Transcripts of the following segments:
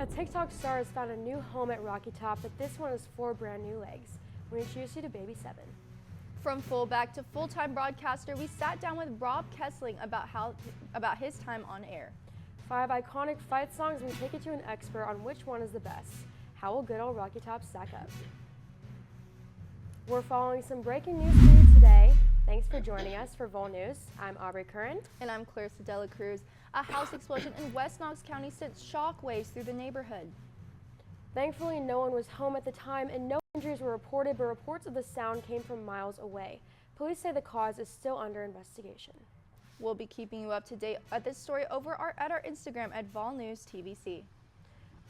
A TikTok star has found a new home at Rocky Top, but this one has 4 brand new legs. We introduce you to Baby 7. From fullback to full-time broadcaster, we sat down with Rob Kessling about his time on air. 5 iconic fight songs, and we take it to an expert on which one is the best. How will good old Rocky Top stack up? We're following some breaking news for you today. Thanks for joining us for Vol News. I'm Aubrey Curran. And I'm Claire Sedella Cruz. A house explosion in West Knox County sent shockwaves through the neighborhood. Thankfully, no one was home at the time and no injuries were reported, but reports of the sound came from miles away. Police say the cause is still under investigation. We'll be keeping you up to date at this story at our Instagram at Vol News TVC.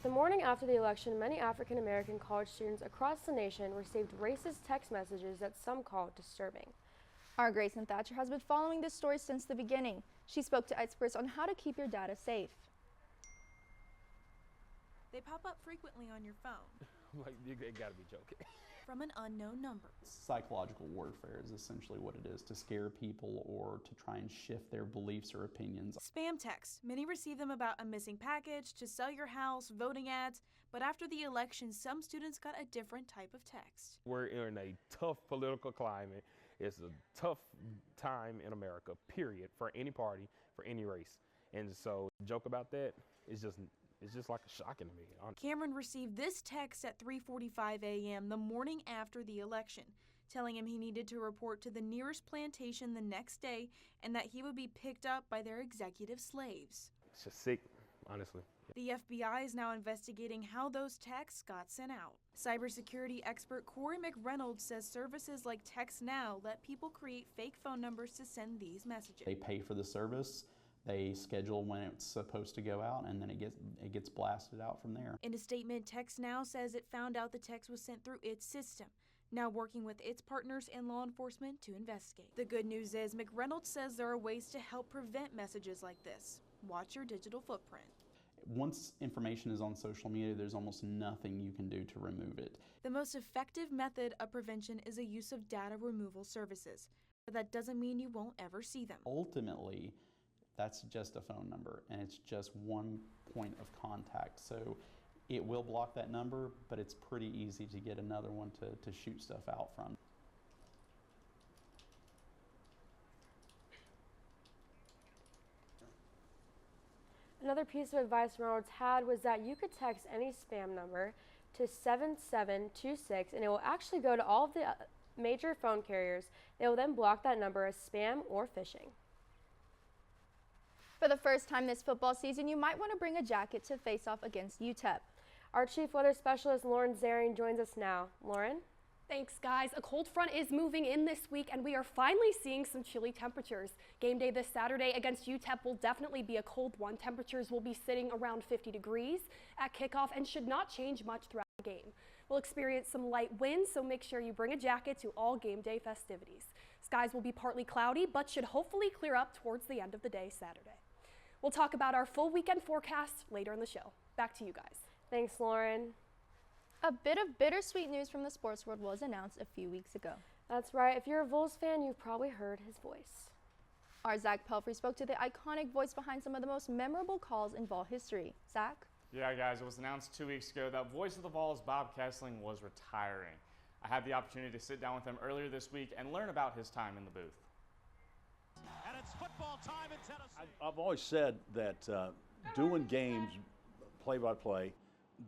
The morning after the election, many African American college students across the nation received racist text messages that some called disturbing. Our Grayson Thatcher has been following this story since the beginning. She spoke to experts on how to keep your data safe. They pop up frequently on your phone. Like, you gotta be joking. From an unknown number. Psychological warfare is essentially what it is, to scare people or to try and shift their beliefs or opinions. Spam texts. Many receive them about a missing package, to sell your house, voting ads. But after the election, some students got a different type of text. We're in a tough political climate. It's a tough time in America, period, for any party, for any race. And so, joke about that is just like shocking to me. Cameron received this text at 3:45 a.m. the morning after the election, telling him he needed to report to the nearest plantation the next day and that he would be picked up by their executive slaves. It's just sick, honestly. The FBI is now investigating how those texts got sent out. Cybersecurity expert Corey McReynolds says services like TextNow let people create fake phone numbers to send these messages. They pay for the service. They schedule when it's supposed to go out, and then it gets blasted out from there. In a statement, TextNow says it found out the text was sent through its system, now working with its partners and law enforcement to investigate. The good news is McReynolds says there are ways to help prevent messages like this. Watch your digital footprint. Once information is on social media, there's almost nothing you can do to remove it. The most effective method of prevention is a use of data removal services, but that doesn't mean you won't ever see them. Ultimately, that's just a phone number, and it's just one point of contact. So it will block that number, but it's pretty easy to get another one to shoot stuff out from. Another piece of advice Reynolds had was that you could text any spam number to 7726 and it will actually go to all of the major phone carriers. They will then block that number as spam or phishing. For the first time this football season, you might want to bring a jacket to face off against UTEP. Our chief weather specialist, Lauren Zaring, joins us now. Lauren? Thanks, guys. A cold front is moving in this week, and we are finally seeing some chilly temperatures. Game day this Saturday against UTEP will definitely be a cold one. Temperatures will be sitting around 50 degrees at kickoff and should not change much throughout the game. We'll experience some light winds, so make sure you bring a jacket to all game day festivities. Skies will be partly cloudy, but should hopefully clear up towards the end of the day Saturday. We'll talk about our full weekend forecast later in the show. Back to you guys. Thanks, Lauren. A bit of bittersweet news from the sports world was announced a few weeks ago. That's right. If you're a Vols fan, you've probably heard his voice. Our Zach Pelfrey spoke to the iconic voice behind some of the most memorable calls in Vol history. Zach? Yeah, guys, it was announced 2 weeks ago that voice of the Vols, Bob Kessling, was retiring. I had the opportunity to sit down with him earlier this week and learn about his time in the booth. And it's football time in Tennessee. I've always said that doing games play-by-play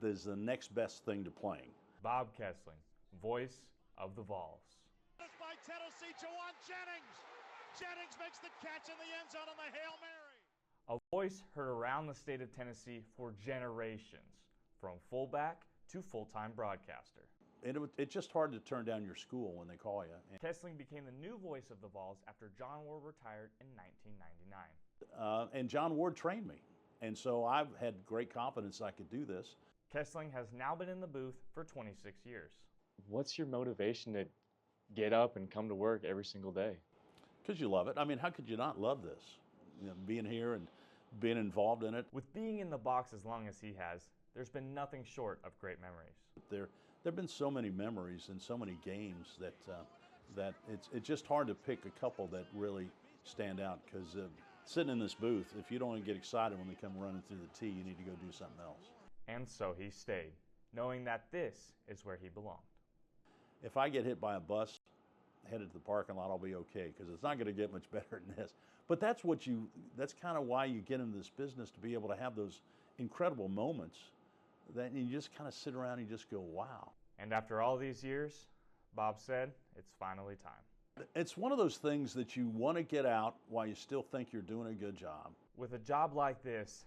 is the next best thing to playing. Bob Kessling, voice of the Vols. By Tennessee, Jawan Jennings. Jennings makes the catch in the end zone on the Hail Mary. A voice heard around the state of Tennessee for generations, from fullback to full-time broadcaster. It's just hard to turn down your school when they call you. Kessling became the new voice of the Vols after John Ward retired in 1999. And John Ward trained me, and so I've had great confidence I could do this. Kessling has now been in the booth for 26 years. What's your motivation to get up and come to work every single day? Because you love it. I mean, how could you not love this? You know, being here and being involved in it. With being in the box as long as he has, there's been nothing short of great memories. There have been so many memories and so many games that it's just hard to pick a couple that really stand out, because sitting in this booth, if you don't get excited when they come running through the tee, you need to go do something else. And so he stayed, knowing that this is where he belonged. If I get hit by a bus headed to the parking lot, I'll be okay, because it's not going to get much better than this. But that's kind of why you get into this business, to be able to have those incredible moments that you just kind of sit around and you just go, wow. And after all these years, Bob said, it's finally time. It's one of those things that you want to get out while you still think you're doing a good job. With a job like this,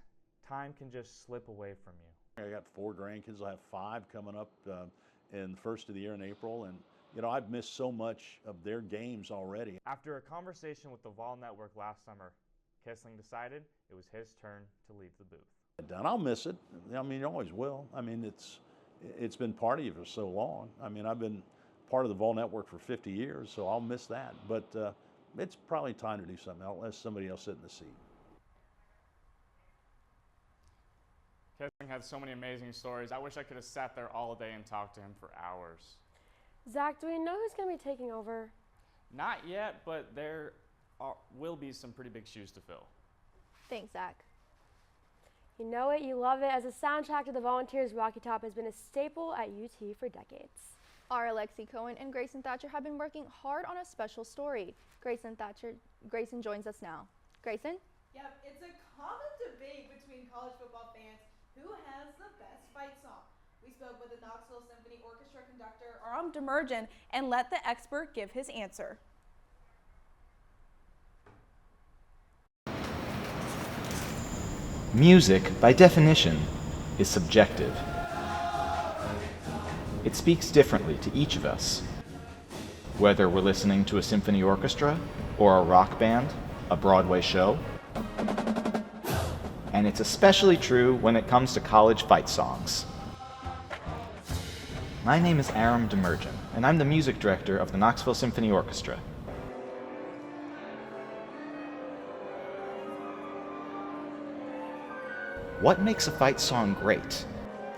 time can just slip away from you. I got 4 grandkids. I have 5 coming up in the first of the year in April, and I've missed so much of their games already. After a conversation with the Vol Network last summer, Kessling decided it was his turn to leave the booth. And I'll miss it. I mean, you always will. I mean, it's been part of you for so long. I mean, I've been part of the Vol Network for 50 years, so I'll miss that. But it's probably time to do something else. Let somebody else sit in the seat. Kessling had so many amazing stories. I wish I could have sat there all day and talked to him for hours. Zach, do we know who's going to be taking over? Not yet, but there will be some pretty big shoes to fill. Thanks, Zach. You know it, you love it. As a soundtrack to the Volunteers, Rocky Top has been a staple at UT for decades. Our Alexi Cohen and Grayson Thatcher have been working hard on a special story. Grayson joins us now. Grayson? Yep, it's a common debate between college football fans who has the best fight song. We spoke with the Knoxville Symphony Orchestra conductor, Aram Demerjen, and let the expert give his answer. Music, by definition, is subjective. It speaks differently to each of us. Whether we're listening to a symphony orchestra, or a rock band, a Broadway show. And it's especially true when it comes to college fight songs. My name is Aram Demerjen, and I'm the music director of the Knoxville Symphony Orchestra. What makes a fight song great?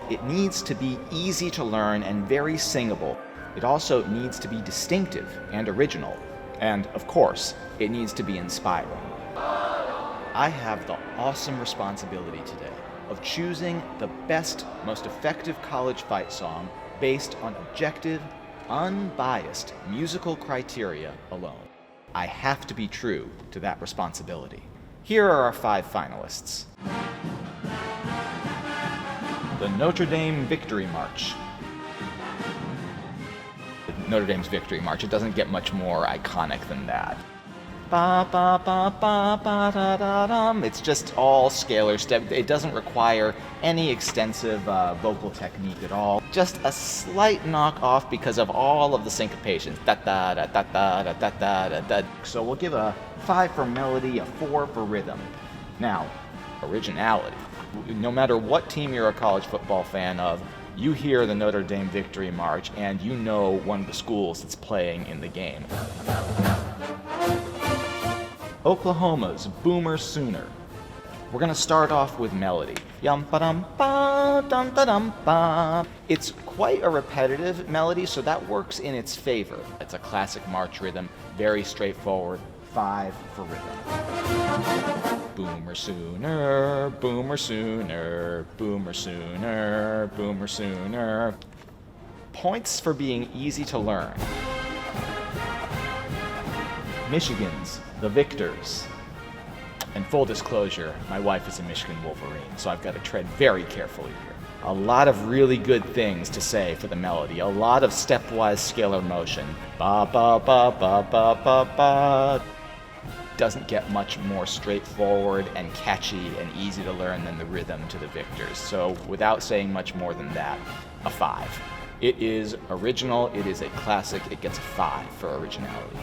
It needs to be easy to learn and very singable. It also needs to be distinctive and original. And, of course, it needs to be inspiring. I have the awesome responsibility today of choosing the best, most effective college fight song based on objective, unbiased musical criteria alone. I have to be true to that responsibility. Here are our 5 finalists. The Notre Dame Victory March. Notre Dame's Victory March. It doesn't get much more iconic than that. Ba ba ba ba ba da da dum. It's just all scalar step. It doesn't require any extensive vocal technique at all. Just a slight knockoff because of all of the syncopations. Da da da da da da da da da. So we'll give a 5 for melody, a 4 for rhythm. Now, originality. No matter what team you're a college football fan of, you hear the Notre Dame Victory March and you know one of the schools that's playing in the game. Oklahoma's Boomer Sooner. We're going to start off with melody. Yum ba dum ba dum da dum ba. It's quite a repetitive melody, so that works in its favor. It's a classic march rhythm, very straightforward. 5 for rhythm. Boomer Sooner, Boomer Sooner, Boomer Sooner, Boomer Sooner. Points for being easy to learn. Michigan's The Victors. And full disclosure, my wife is a Michigan Wolverine, so I've got to tread very carefully here. A lot of really good things to say for the melody, a lot of stepwise scalar motion. Ba ba ba ba ba ba ba. Doesn't get much more straightforward and catchy and easy to learn than the rhythm to the Victors. So without saying much more than that, a 5. It is original, it is a classic, it gets a 5 for originality.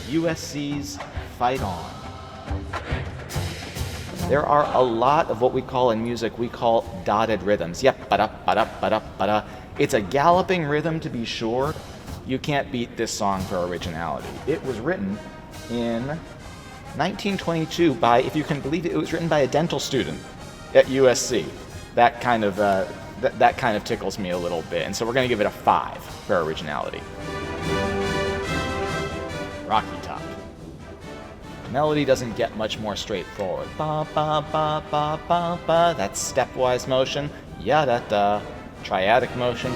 USC's Fight On. There are a lot of what we call in music, we call dotted rhythms. Yep, ba-da, ba-da, ba-da, ba-da. It's a galloping rhythm to be sure. You can't beat this song for originality. It was written in 1922 by, if you can believe it, it was written by a dental student at USC. That kind of tickles me a little bit, and so we're going to give it a 5 for originality. Rocky Top. Melody doesn't get much more straightforward. Ba ba ba ba ba ba. That's stepwise motion. Ya da da. Triadic motion.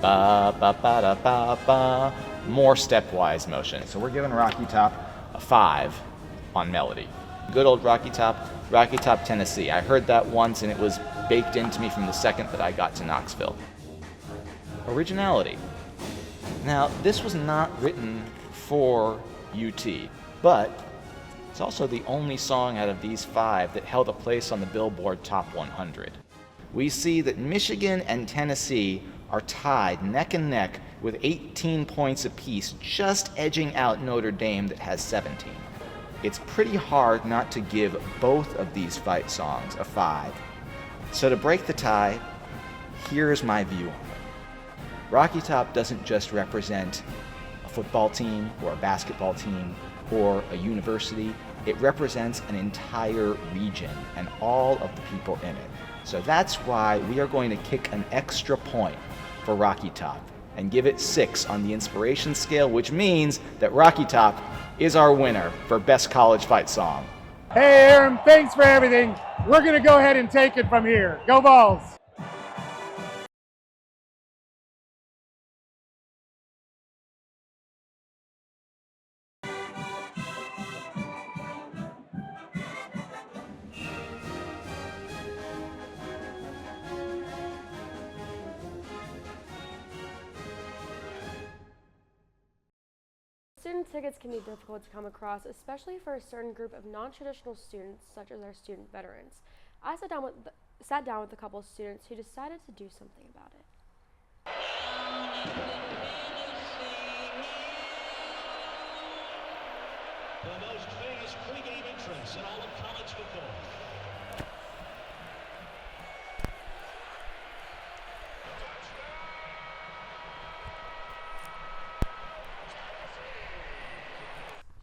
Ba ba ba da ba ba. More stepwise motion. So we're giving Rocky Top a 5 on melody. Good old Rocky Top, Tennessee. I heard that once and it was baked into me from the second that I got to Knoxville. Originality. Now, this was not written for UT, but it's also the only song out of these 5 that held a place on the Billboard Top 100. We see that Michigan and Tennessee are tied neck and neck with 18 points apiece, just edging out Notre Dame that has 17. It's pretty hard not to give both of these fight songs a 5. So to break the tie, here's my view on it. Rocky Top doesn't just represent a football team or a basketball team or a university. It represents an entire region and all of the people in it. So that's why we are going to kick an extra point for Rocky Top and give it 6 on the inspiration scale, which means that Rocky Top is our winner for Best College Fight Song. Hey Aaron, thanks for everything. We're going to go ahead and take it from here. Go Vols! Student tickets can be difficult to come across, especially for a certain group of non-traditional students, such as our student veterans. I sat down with a couple of students who decided to do something about it. The most famous pregame entrance in all of college football.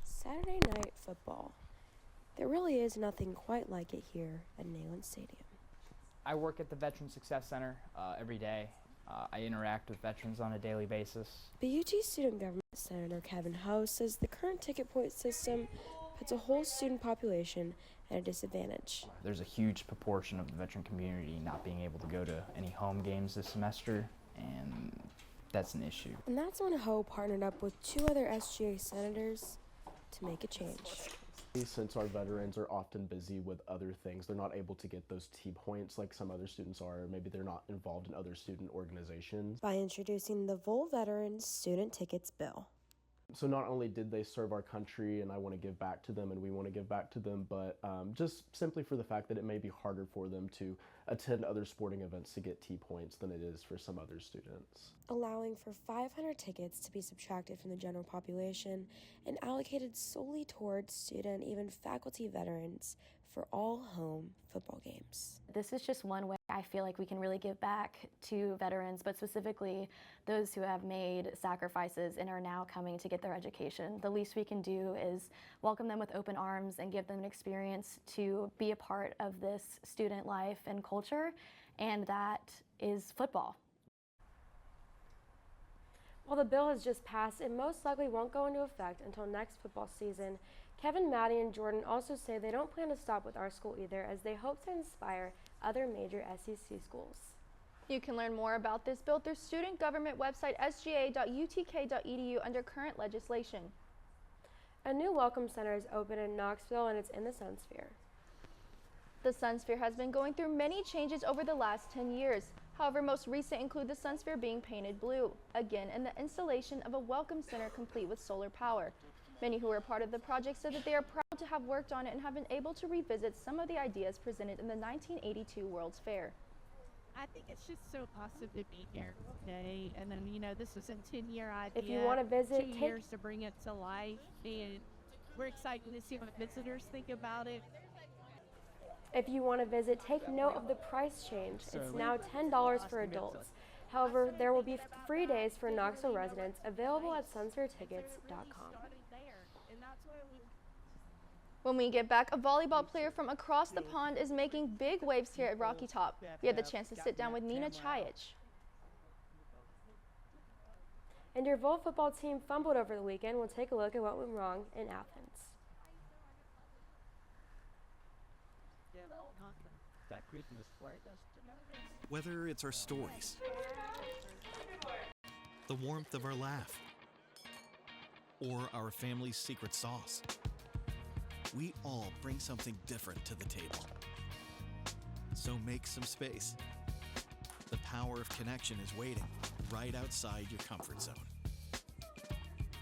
Saturday night football. There really is nothing quite like it here at Neyland Stadium. I work at the Veteran Success Center every day. I interact with veterans on a daily basis. But UT Student Government Senator Kevin Ho says the current ticket point system puts a whole student population at a disadvantage. There's a huge proportion of the veteran community not being able to go to any home games this semester, and that's an issue. And that's when Ho partnered up with 2 other SGA senators to make a change. Since our veterans are often busy with other things, they're not able to get those T-points like some other students are, or maybe they're not involved in other student organizations. By introducing the Vol Veterans Student Tickets Bill. So not only did they serve our country, and I want to give back to them, and we want to give back to them, but just simply for the fact that it may be harder for them to attend other sporting events to get T-points than it is for some other students. Allowing for 500 tickets to be subtracted from the general population and allocated solely towards student, even faculty veterans for all home football games. This is just one way I feel like we can really give back to veterans, but specifically those who have made sacrifices and are now coming to get their education. The least we can do is welcome them with open arms and give them an experience to be a part of this student life and culture, and that is football. While the bill has just passed, it most likely won't go into effect until next football season. Kevin, Maddie, and Jordan also say they don't plan to stop with our school either, as they hope to inspire other major SEC schools. You can learn more about this bill through student government website sga.utk.edu under current legislation. A new Welcome Center is open in Knoxville, and it's in the Sun Sphere. The Sun Sphere has been going through many changes over the last 10 years. However, most recent include the Sun Sphere being painted blue, again, and the installation of a Welcome Center complete with solar power. Many who are part of the project said that they are proud to have worked on it and have been able to revisit some of the ideas presented in the 1982 World's Fair. I think it's just so awesome to be here today. And then, you know, this was a 10-year idea. If you want to visit, 2 years to bring it to life. And we're excited to see what visitors think about it. If you want to visit, take note of the price change. It's now $10 for adults. However, there will be free days for Knoxville residents available at sunspheretickets.com. When we get back, a volleyball player from across the pond is making big waves here at Rocky Top. We had the chance to sit down with Nina Chayich. And your Vol football team fumbled over the weekend. We'll take a look at what went wrong in Athens. Whether it's our stories, the warmth of our laugh, or our family's secret sauce, we all bring something different to the table. So make some space. The power of connection is waiting right outside your comfort zone.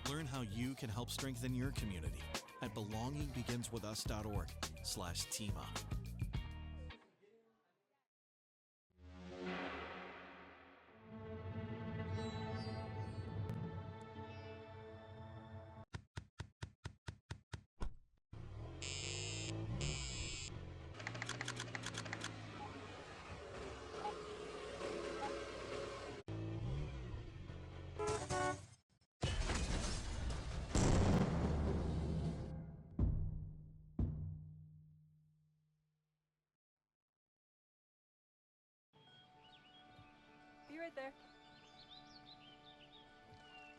Learn how you can help strengthen your community at belongingbeginswithus.org/teamup. Be right there.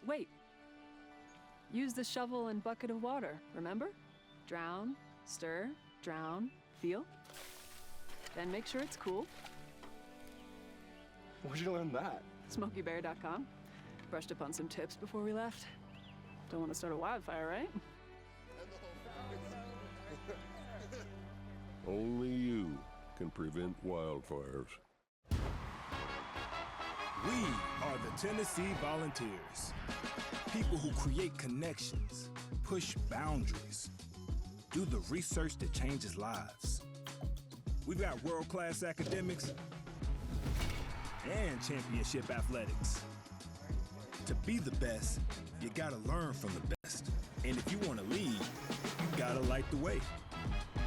Wait. Use the shovel and bucket of water, remember? Drown, stir, drown, feel. Then make sure it's cool. Where'd you learn that? SmokeyBear.com. Brushed up on some tips before we left. Don't want to start a wildfire, right? Only you can prevent wildfires. We are the Tennessee Volunteers. People who create connections, push boundaries, do the research that changes lives. We've got world-class academics and championship athletics. To be the best, you gotta learn from the best. And if you wanna lead, you gotta light the way.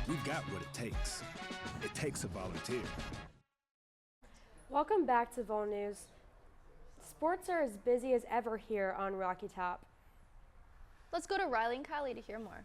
We've got what it takes. It takes a volunteer. Welcome back to Vol News. Sports are as busy as ever here on Rocky Top. Let's go to Riley and Kylie to hear more.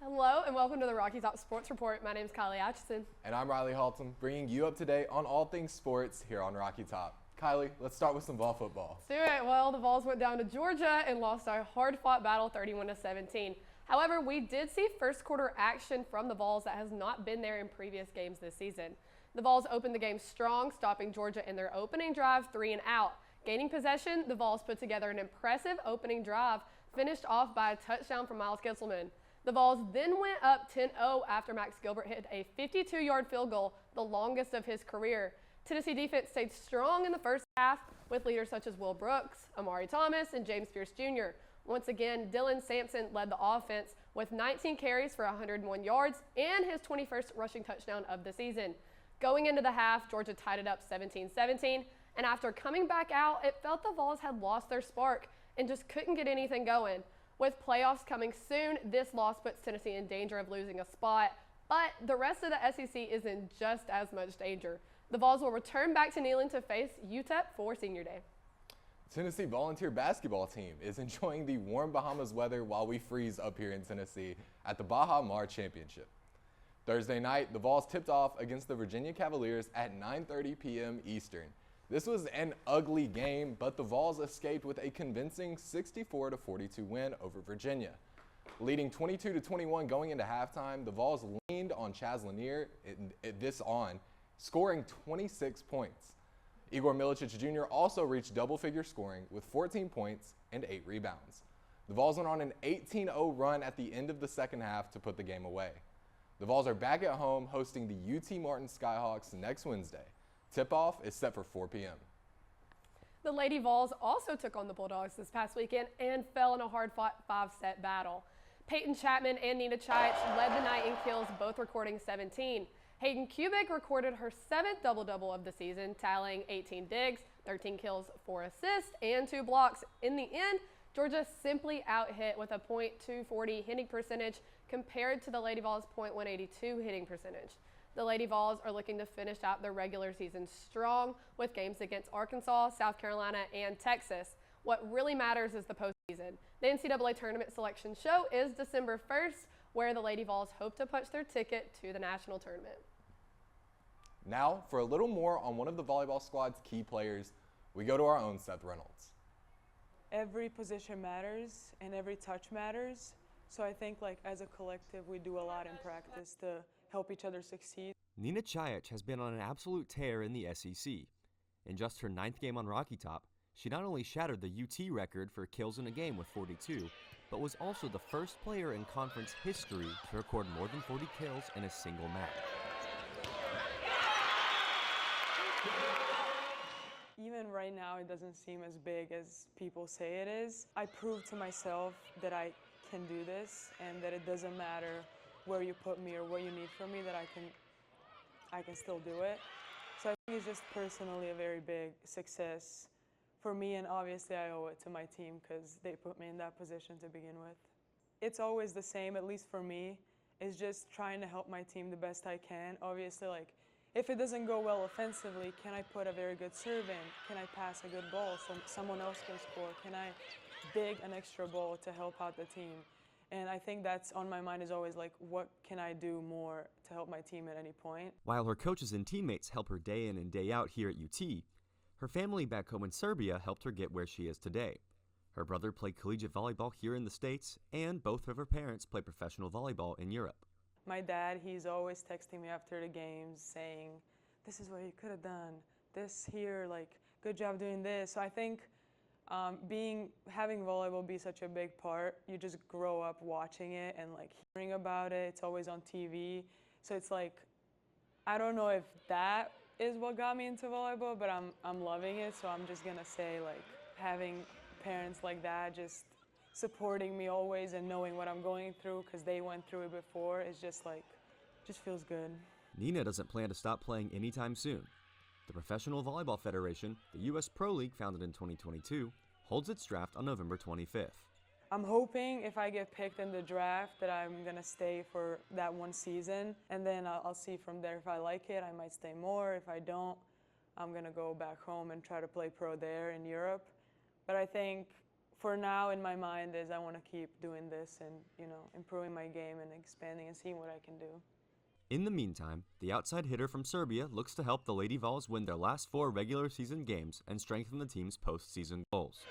Hello and welcome to the Rocky Top Sports Report. My name is Kylie Atchison. And I'm Riley Haltom, bringing you up to date on all things sports here on Rocky Top. Kylie, let's start with some Vol football. Let's do it. Well, the Vols went down to Georgia and lost a hard-fought battle 31-17. However, we did see first quarter action from the Vols that has not been there in previous games this season. The Vols opened the game strong, stopping Georgia in their opening drive 3 and out. Gaining possession, the Vols put together an impressive opening drive, finished off by a touchdown from Miles Gisselman. The Vols then went up 10-0 after Max Gilbert hit a 52-yard field goal, the longest of his career. Tennessee defense stayed strong in the first half with leaders such as Will Brooks, Amari Thomas, and James Pierce Jr. Once again, Dylan Sampson led the offense with 19 carries for 101 yards and his 21st rushing touchdown of the season. Going into the half, Georgia tied it up 17-17, and after coming back out, it felt the Vols had lost their spark and just couldn't get anything going. With playoffs coming soon, this loss puts Tennessee in danger of losing a spot, but the rest of the SEC is in just as much danger. The Vols will return back to Neyland to face UTEP for Senior Day. Tennessee Volunteer basketball team is enjoying the warm Bahamas weather while we freeze up here in Tennessee at the Baja Mar Championship. Thursday night, the Vols tipped off against the Virginia Cavaliers at 9:30 p.m. Eastern. This was an ugly game, but the Vols escaped with a convincing 64-42 win over Virginia. Leading 22-21 going into halftime, the Vols leaned on Chaz Lanier scoring 26 points. Igor Milicic Jr. also reached double-figure scoring with 14 points and 8 rebounds. The Vols went on an 18-0 run at the end of the second half to put the game away. The Vols are back at home hosting the UT Martin Skyhawks next Wednesday. Tip-off is set for 4 p.m. The Lady Vols also took on the Bulldogs this past weekend and fell in a hard-fought 5-set battle. Peyton Chapman and Nina Chayich led the night in kills, both recording 17. Hayden Kubik recorded her 7th double-double of the season, tallying 18 digs, 13 kills, 4 assists, and 2 blocks. In the end, Georgia simply out-hit with a .240 hitting percentage compared to the Lady Vols' .182 hitting percentage. The Lady Vols are looking to finish out their regular season strong with games against Arkansas, South Carolina, and Texas. What really matters is the postseason. The NCAA Tournament Selection Show is December 1st, where the Lady Vols hope to punch their ticket to the national tournament. Now, for a little more on one of the volleyball squad's key players, we go to our own Seth Reynolds. every position matters and every touch matters. So I think like as a collective, we do a lot in practice to help each other succeed. Nina Chaich has been on an absolute tear in the SEC. In just her 9th game on Rocky Top, she not only shattered the UT record for kills in a game with 42, but was also the first player in conference history to record more than 40 kills in a single match. Even right now, it doesn't seem as big as people say it is. I proved to myself that I can do this and that it doesn't matter where you put me or what you need from me, that I can still do it. So I think it's just personally a very big success for me, and obviously I owe it to my team because they put me in that position to begin with. It's always the same, at least for me, is just trying to help my team the best I can. Obviously, like, if it doesn't go well offensively, can I put a very good serve in? Can I pass a good ball so someone else can score? Can I dig an extra ball to help out the team? And I think that's on my mind, is always like, what can I do more to help my team at any point? While her coaches and teammates help her day in and day out here at UT, her family back home in Serbia helped her get where she is today. Her brother played collegiate volleyball here in the States, and both of her parents play professional volleyball in Europe. My dad, he's always texting me after the games saying, this is what you could have done, this here, like, good job doing this. So I think having volleyball be such a big part, you just grow up watching it and like hearing about it. It's always on TV. So it's like, I don't know if that is what got me into volleyball, but I'm loving it. So I'm just gonna say, like, having parents like that just supporting me always and knowing what I'm going through because they went through it before, is just like, just feels good. Nina doesn't plan to stop playing anytime soon. The Professional Volleyball Federation, the U.S. Pro League founded in 2022, holds its draft on November 25th. I'm hoping if I get picked in the draft that I'm gonna stay for that one season, and then I'll see from there. If I like it, I might stay more. If I don't, I'm gonna go back home and try to play pro there in Europe. But I think for now in my mind is I want to keep doing this and, you know, improving my game and expanding and seeing what I can do. In the meantime, the outside hitter from Serbia looks to help the Lady Vols win their last 4 regular season games and strengthen the team's postseason goals.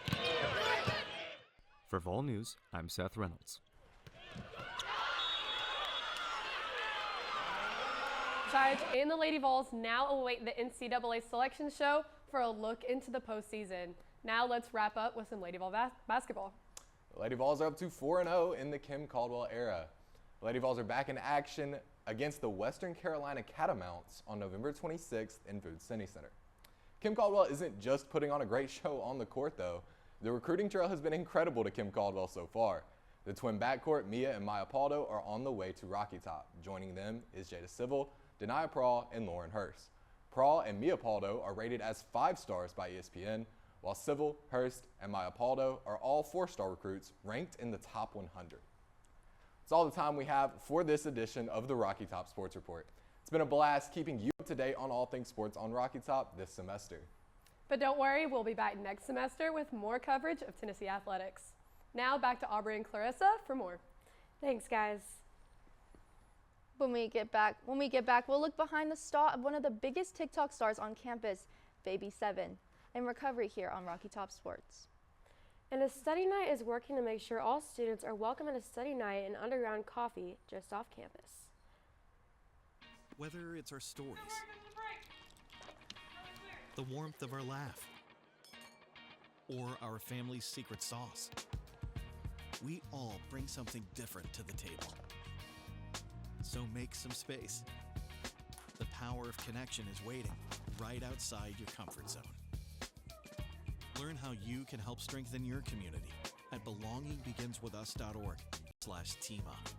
For Vol News, I'm Seth Reynolds. Chaich and the Lady Vols now await the NCAA selection show for a look into the postseason. Now let's wrap up with some Lady Vol basketball. The Lady Vols are up to 4-0 in the Kim Caldwell era. The Lady Vols are back in action against the Western Carolina Catamounts on November 26th in Food City Center. Kim Caldwell isn't just putting on a great show on the court, though. The recruiting trail has been incredible to Kim Caldwell so far. The twin backcourt, Mia and Maya Paldo, are on the way to Rocky Top. Joining them is Jada Civil, Denia Prawl, and Lauren Hurst. Prawl and Mia Paldo are rated as 5 stars by ESPN, while Civil, Hurst, and Maya Paldo are all 4-star recruits ranked in the top 100. That's all the time we have for this edition of the Rocky Top Sports Report. It's been a blast keeping you up to date on all things sports on Rocky Top this semester. But don't worry, we'll be back next semester with more coverage of Tennessee athletics. Now back to Aubrey and Clarissa for more. Thanks, guys. When we get back, we'll look behind the stall of one of the biggest TikTok stars on campus, Baby 7, in recovery here on Rocky Top Sports. And a study night is working to make sure all students are welcome at a study night and underground coffee just off campus. Whether it's our stories, the warmth of our laugh, or our family's secret sauce, we all bring something different to the table. So make some space. The power of connection is waiting right outside your comfort zone. Learn how you can help strengthen your community at belongingbeginswithus.org/team up.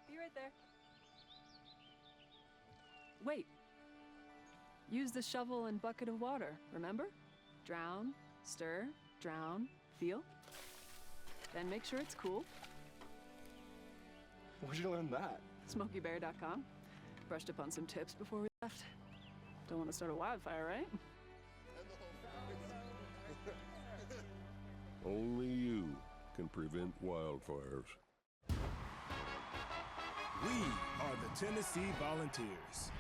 Be right there. Wait. Use the shovel and bucket of water, remember? Drown, stir, drown, feel. Then make sure it's cool. Where'd you learn that? SmokeyBear.com. Brushed up on some tips before we left. Don't want to start a wildfire, right? Only you can prevent wildfires. We are the Tennessee Volunteers.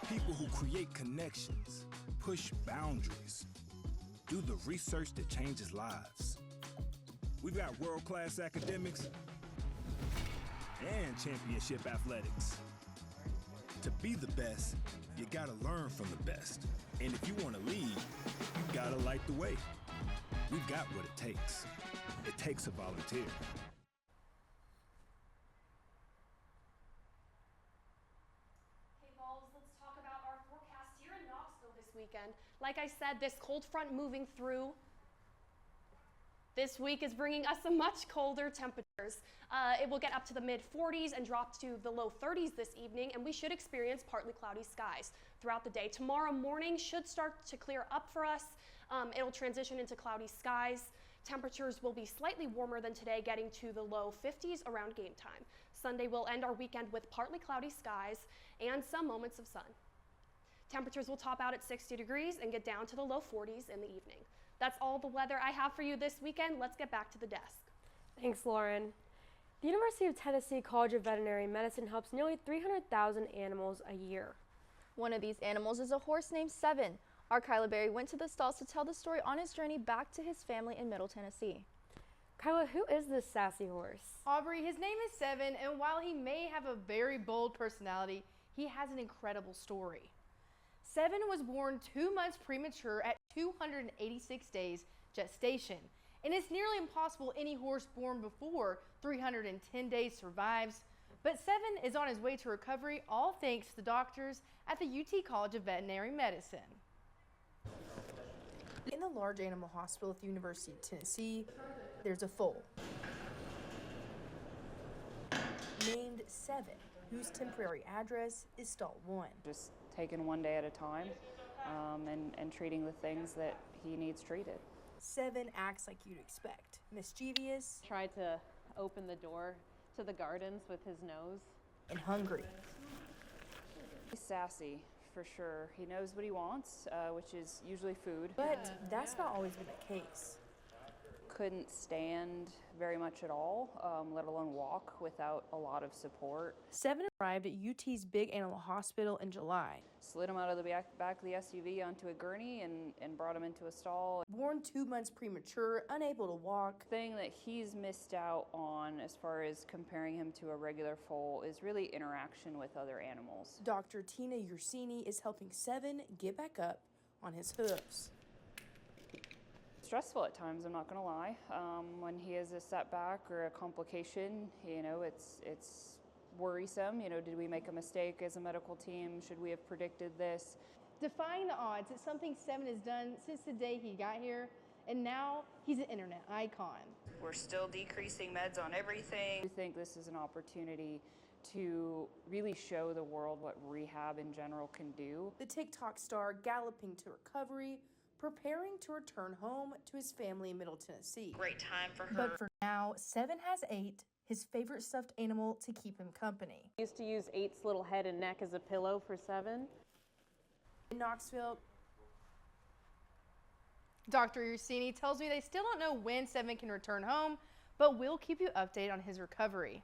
People who create connections, push boundaries, do the research that changes lives. We've got world-class academics and championship athletics. To be the best, you gotta learn from the best. And if you wanna lead, you gotta light the way. We've got what it takes. It takes a volunteer. Hey, Vols, let's talk about our forecast here in Knoxville this weekend. Like I said, this cold front moving through this week is bringing us some much colder temperatures. It will get up to the mid-40s and drop to the low 30s this evening, and we should experience partly cloudy skies throughout the day. Tomorrow morning should start to clear up for us. It'll transition into cloudy skies. Temperatures will be slightly warmer than today, getting to the low 50s around game time. Sunday will end our weekend with partly cloudy skies and some moments of sun. Temperatures will top out at 60 degrees and get down to the low 40s in the evening. That's all the weather I have for you this weekend. Let's get back to the desk. Thanks, Lauren. The University of Tennessee College of Veterinary Medicine helps nearly 300,000 animals a year. One of these animals is a horse named Seven. Our Kyla Berry went to the stalls to tell the story on his journey back to his family in Middle Tennessee. Kyla, who is this sassy horse? Aubrey, his name is Seven, and while he may have a very bold personality, he has an incredible story. Seven was born 2 months premature at 286 days gestation, and it's nearly impossible any horse born before 310 days survives. But Seven is on his way to recovery, all thanks to the doctors at the UT College of Veterinary Medicine. In the large animal hospital at the University of Tennessee, there's a foal named Seven, whose temporary address is stall 1. Just taking one day at a time and treating the things that he needs treated. Seven acts like you'd expect. Mischievous. Tried to open the door to the gardens with his nose. And hungry. He's sassy, for sure. He knows what he wants, which is usually food. But that's not always been the case. Couldn't stand very much at all, let alone walk without a lot of support. Seven arrived at UT's Big Animal Hospital in July. Slid him out of the back of the SUV onto a gurney and brought him into a stall. Born 2 months premature, unable to walk. The thing that he's missed out on as far as comparing him to a regular foal is really interaction with other animals. Dr. Tina Ursini is helping Seven get back up on his hooves. Stressful at times, I'm not gonna lie. When he has a setback or a complication, you know, it's worrisome. You know, did we make a mistake as a medical team? Should we have predicted this? Defying the odds, it's something Seven has done since the day he got here, and now he's an internet icon. We're still decreasing meds on everything. I think this is an opportunity to really show the world what rehab in general can do. The TikTok star galloping to recovery, preparing to return home to his family in Middle Tennessee. Great time for her. But for now, Seven has 8, his favorite stuffed animal to keep him company. I used to use 8's little head and neck as a pillow for Seven. In Knoxville, Dr. Ursini tells me they still don't know when Seven can return home, but we'll keep you updated on his recovery.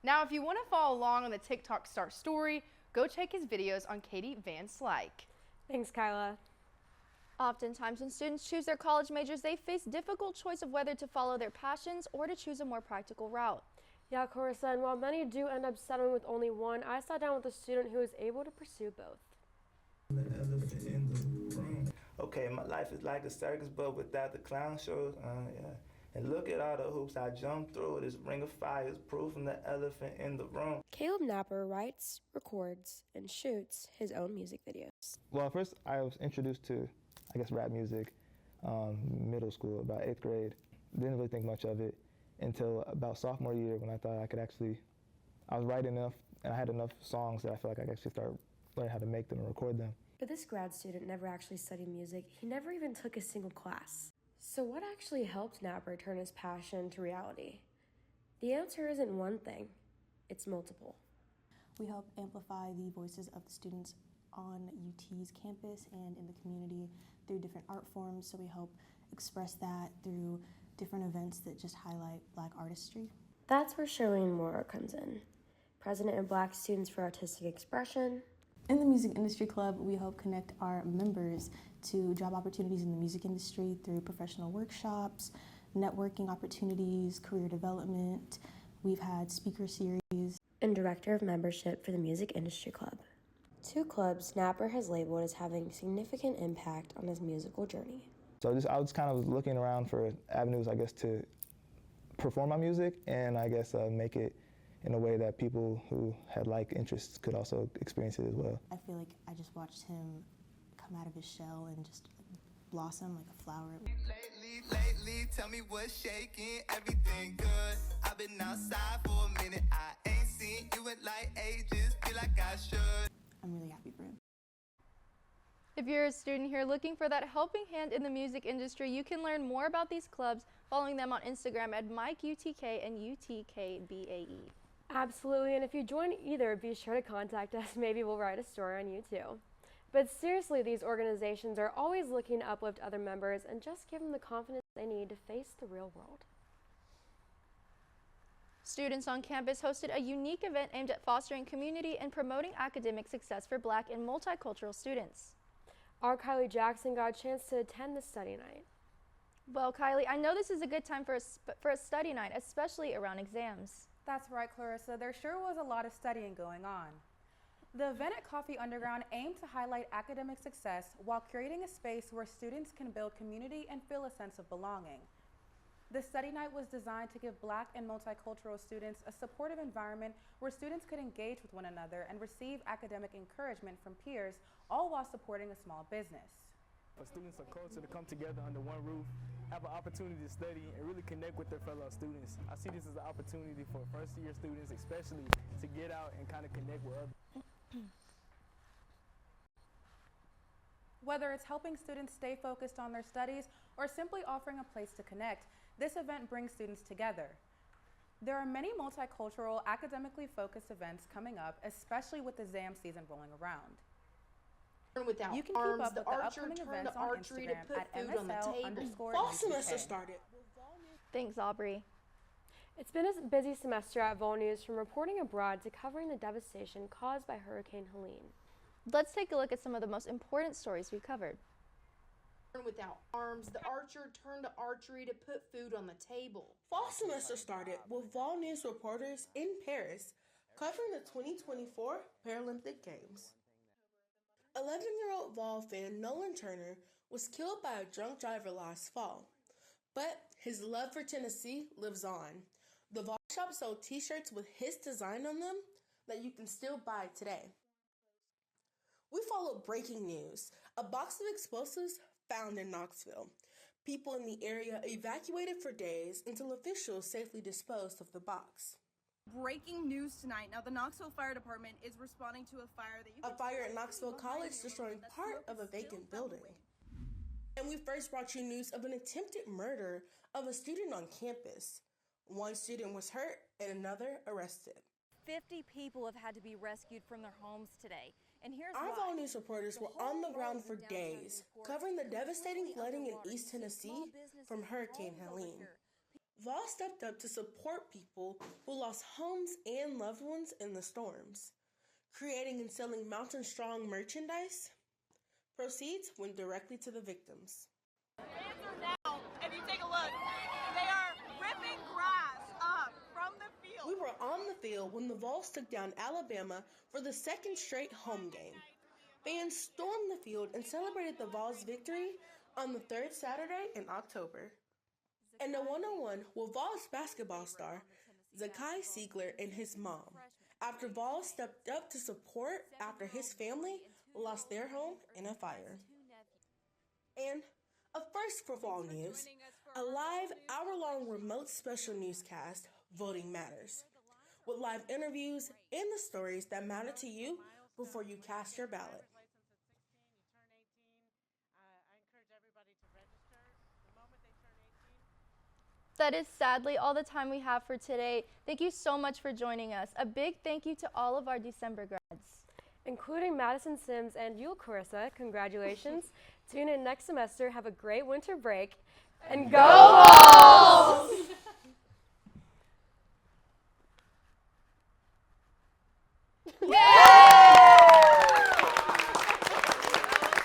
Now, if you want to follow along on the TikTok star story, go check his videos on Katie Van Slyke. Thanks, Kyla. Oftentimes when students choose their college majors, they face difficult choice of whether to follow their passions or to choose a more practical route. Yeah, Carissa, and while many do end up settling with only one, I sat down with a student who was able to pursue both. The elephant in the room. Okay, my life is like a circus, but without the clown shows. Yeah. And look at all the hoops I jumped through. This ring of fire is proof from the elephant in the room. Caleb Napper writes, records, and shoots his own music videos. Well, first I was introduced to, I guess, rap music, middle school, about 8th grade. Didn't really think much of it until about sophomore year when I thought I could actually, I was writing enough and I had enough songs that I felt like I could actually start learning how to make them and record them. But this grad student never actually studied music. He never even took a single class. So what actually helped Napper turn his passion into reality? The answer isn't one thing, it's multiple. We help amplify the voices of the students on UT's campus and in the community through different art forms, so we help express that through different events that just highlight Black artistry. That's where Charlene Moore comes in, president of Black Students for Artistic Expression. In the Music Industry Club, we help connect our members to job opportunities in the music industry through professional workshops, networking opportunities, career development. We've had speaker series. And director of membership for the Music Industry Club. Two clubs Napper has labeled as having significant impact on his musical journey. So I was kind of looking around for avenues, I guess, to perform my music and I guess make it in a way that people who had like interests could also experience it as well. I feel like I just watched him come out of his shell and just blossom like a flower. Lately, tell me what's shaking, everything good. I've been outside for a minute, I ain't seen you in like ages, feel like I should. I'm really happy for him. If you're a student here looking for that helping hand in the music industry, you can learn more about these clubs following them on Instagram at MikeUTK and UTKBAE. Absolutely, and if you join either, be sure to contact us. Maybe we'll write a story on you too. But seriously, these organizations are always looking to uplift other members and just give them the confidence they need to face the real world. Students on campus hosted a unique event aimed at fostering community and promoting academic success for Black and multicultural students. Our Kylie Jackson got a chance to attend the study night. Well, Kylie, I know this is a good time for a study night, especially around exams. That's right, Clarissa. There sure was a lot of studying going on. The event at Coffee Underground aimed to highlight academic success while creating a space where students can build community and feel a sense of belonging. The study night was designed to give Black and multicultural students a supportive environment where students could engage with one another and receive academic encouragement from peers, all while supporting a small business. For students of culture to come together under one roof, have an opportunity to study and really connect with their fellow students. I see this as an opportunity for first-year students especially to get out and kind of connect with others. Whether it's helping students stay focused on their studies or simply offering a place to connect, this event brings students together. There are many multicultural, academically focused events coming up, especially with the exam season rolling around. Without you can arms, keep up the with the archer upcoming turned events to on archery to Instagram put at food on the table. Fall semester started. Thanks, Aubrey. It's been a busy semester at Vol News, from reporting abroad to covering the devastation caused by Hurricane Helene. Let's take a look at some of the most important stories we covered. Without arms, the archer turned to archery to put food on the table. Fall semester started with Vol News reporters in Paris covering the 2024 Paralympic Games. 11-year-old Vol fan Nolan Turner was killed by a drunk driver last fall, but his love for Tennessee lives on. The Vol shop sold t-shirts with his design on them that you can still buy today. We followed breaking news. A box of explosives found in Knoxville. People in the area evacuated for days until officials safely disposed of the box. Breaking news tonight. Now, the Knoxville Fire Department is responding to a fire at Knoxville College destroying part of a vacant building. And we first brought you news of an attempted murder of a student on campus. One student was hurt and another arrested. 50 people have had to be rescued from their homes today. And here's Our why. Vol News reporters were on the ground for days, covering the devastating flooding in East Tennessee from Hurricane Helene. Vol stepped up to support people who lost homes and loved ones in the storms, creating and selling Mountain Strong merchandise. Proceeds went directly to the victims. Fans are now, if you take a look, they are ripping grass up from the field. We were on the field when the Vols took down Alabama for the second straight home game. Fans stormed the field and celebrated the Vols' victory on the third Saturday in October. And a one-on-one with Vols basketball star Zakai Siegler and his mom, after Vols stepped up to support after his family lost their home in a fire. And a first for Vol News, a live hour-long remote special newscast, Voting Matters, with live interviews and the stories that matter to you before you cast your ballot. That is sadly all the time we have for today. Thank you so much for joining us. A big thank you to all of our December grads, including Madison Sims and you, Carissa. Congratulations. Tune in next semester. Have a great winter break. And go Vols!